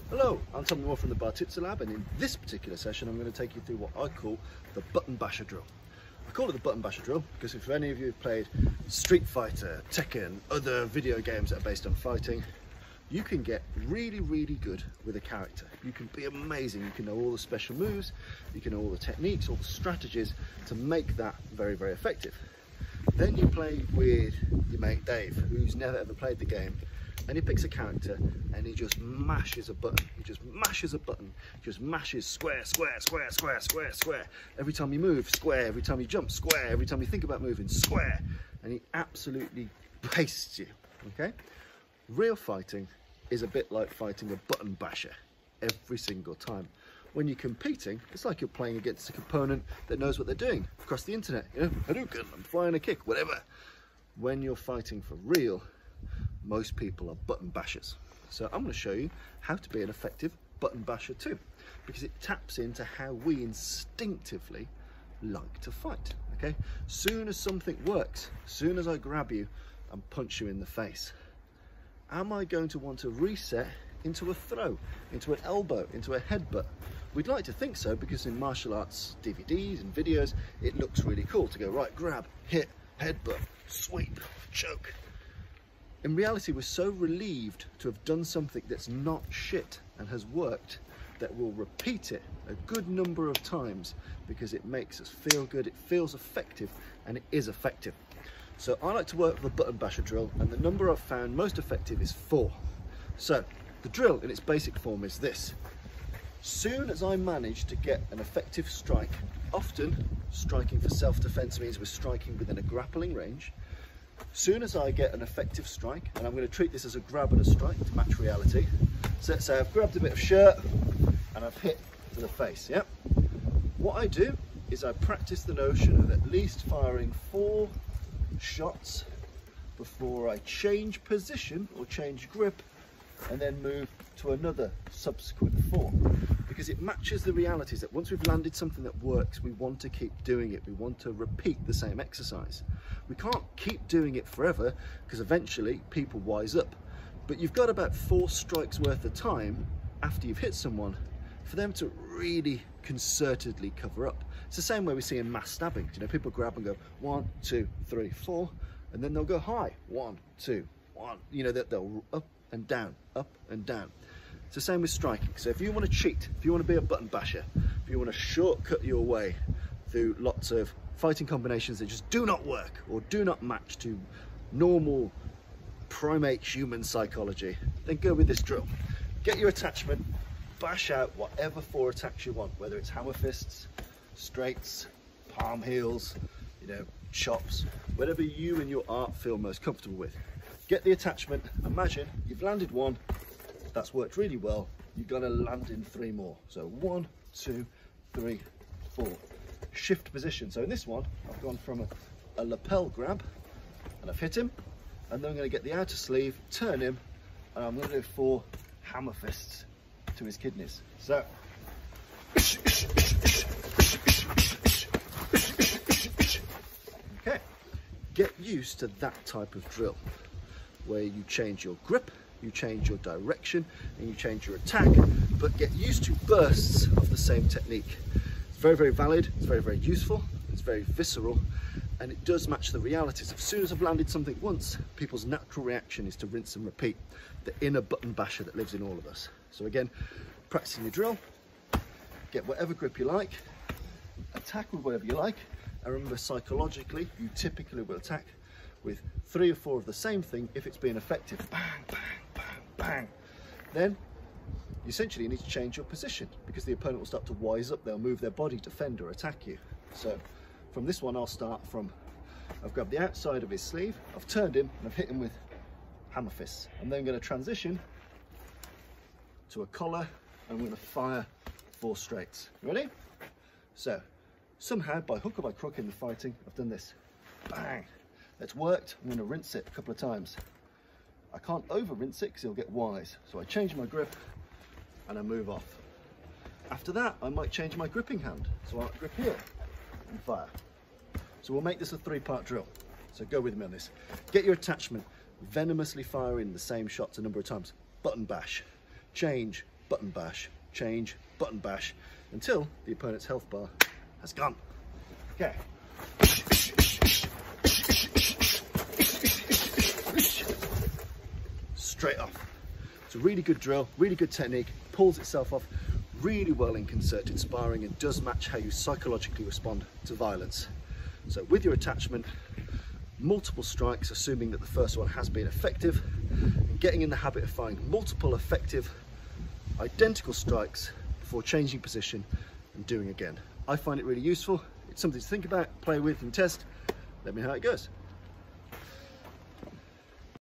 Hello, I'm Tom Moore from the Bartitsu Lab, and in this particular session I'm going to take you through what I call the button basher drill. I call it the button basher drill because if any of you have played Street Fighter, Tekken, other video games that are based on fighting, you can get really good with a character. You can be amazing, you can know all the special moves, you can know all the techniques, all the strategies to make that very effective. Then you play with your mate Dave, who's never ever played the game, and he picks a character and he just mashes a button. He just mashes a button, just mashes square. Every time you move, square. Every time you jump, square. Every time you think about moving, square. And he absolutely pastes you, okay? Real fighting is a bit like fighting a button basher every single time. When you're competing, it's like you're playing against a opponent that knows what they're doing across the internet. You know, Hadouken, I'm flying a kick, whatever. When you're fighting for real, most people are button bashers. So I'm going to show you how to be an effective button basher too, because it taps into how we instinctively like to fight, okay? Soon as something works, soon as I grab you and punch you in the face, am I going to want to reset into a throw, into an elbow, into a headbutt? We'd like to think so, because in martial arts DVDs and videos, it looks really cool to go, right, grab, hit, headbutt, sweep, choke. In reality, we're so relieved to have done something that's not shit and has worked that we'll repeat it a good number of times because it makes us feel good, it feels effective, and it is effective. So I like to work with a button basher drill, and the number I've found most effective is 4. So the drill in its basic form is this. Soon as I manage to get an effective strike, often striking for self-defense means we're striking within a grappling range. Soon as I get an effective strike, and I'm going to treat this as a grab and a strike to match reality. So let's say I've grabbed a bit of shirt and I've hit to the face, yeah? What I do is I practice the notion of at least firing 4 shots before I change position or change grip and then move to another subsequent 4, because it matches the realities that once we've landed something that works, we want to keep doing it. We want to repeat the same exercise. We can't keep doing it forever because eventually people wise up, but you've got about 4 strikes worth of time after you've hit someone for them to really concertedly cover up. It's the same way we see in mass stabbing. You know, people grab and go 1, 2, 3, 4, and then they'll go high, 1, 2, 1. You know, they'll up and down, up and down. It's the same with striking. So if you want to cheat, if you want to be a button basher, if you want to shortcut your way through lots of fighting combinations that just do not work or do not match to normal primate human psychology, then go with this drill. Get your attachment, bash out whatever 4 attacks you want, whether it's hammer fists, straights, palm heels, you know, chops, whatever you and your art feel most comfortable with. Get the attachment. Imagine you've landed 1, that's worked really well, you're going to land in 3 more. So 1, 2, 3, 4. Shift position. So in this one, I've gone from a lapel grab and I've hit him, and then I'm going to get the outer sleeve, turn him, and I'm going to do 4 hammer fists to his kidneys. So okay, get used to that type of drill where you change your grip, you change your direction, and you change your attack, but get used to bursts of the same technique. It's very valid, it's very useful, it's very visceral, and it does match the realities. As soon as I've landed something once, people's natural reaction is to rinse and repeat, the inner button basher that lives in all of us. So again, practicing your drill, get whatever grip you like, attack with whatever you like, and remember, psychologically, you typically will attack with 3 or 4 of the same thing if it's being effective. Bang, bang, bang, bang. Then you essentially need to change your position because the opponent will start to wise up. They'll move their body, defend or attack you. So from this one, I'll start from, I've grabbed the outside of his sleeve, I've turned him, and I've hit him with hammer fists. I'm then going to transition to a collar, and I'm going to fire 4 straights. Ready? So somehow, by hook or by crook in the fighting, I've done this. Bang. It's worked. I'm going to rinse it a couple of times. I can't over rinse it because it'll get wise. So I change my grip and I move off. After that, I might change my gripping hand. So I'll grip here and fire. So we'll make this a 3-part drill. So go with me on this. Get your attachment, venomously fire in the same shots a number of times. Button bash, change, button bash, change, button bash, until the opponent's health bar has gone. Okay. Straight off. It's a really good drill, really good technique, pulls itself off really well in concerted sparring and does match how you psychologically respond to violence. So with your attachment, multiple strikes, assuming that the first one has been effective, and getting in the habit of firing multiple effective, identical strikes before changing position and doing again. I find it really useful. It's something to think about, play with and test. Let me know how it goes.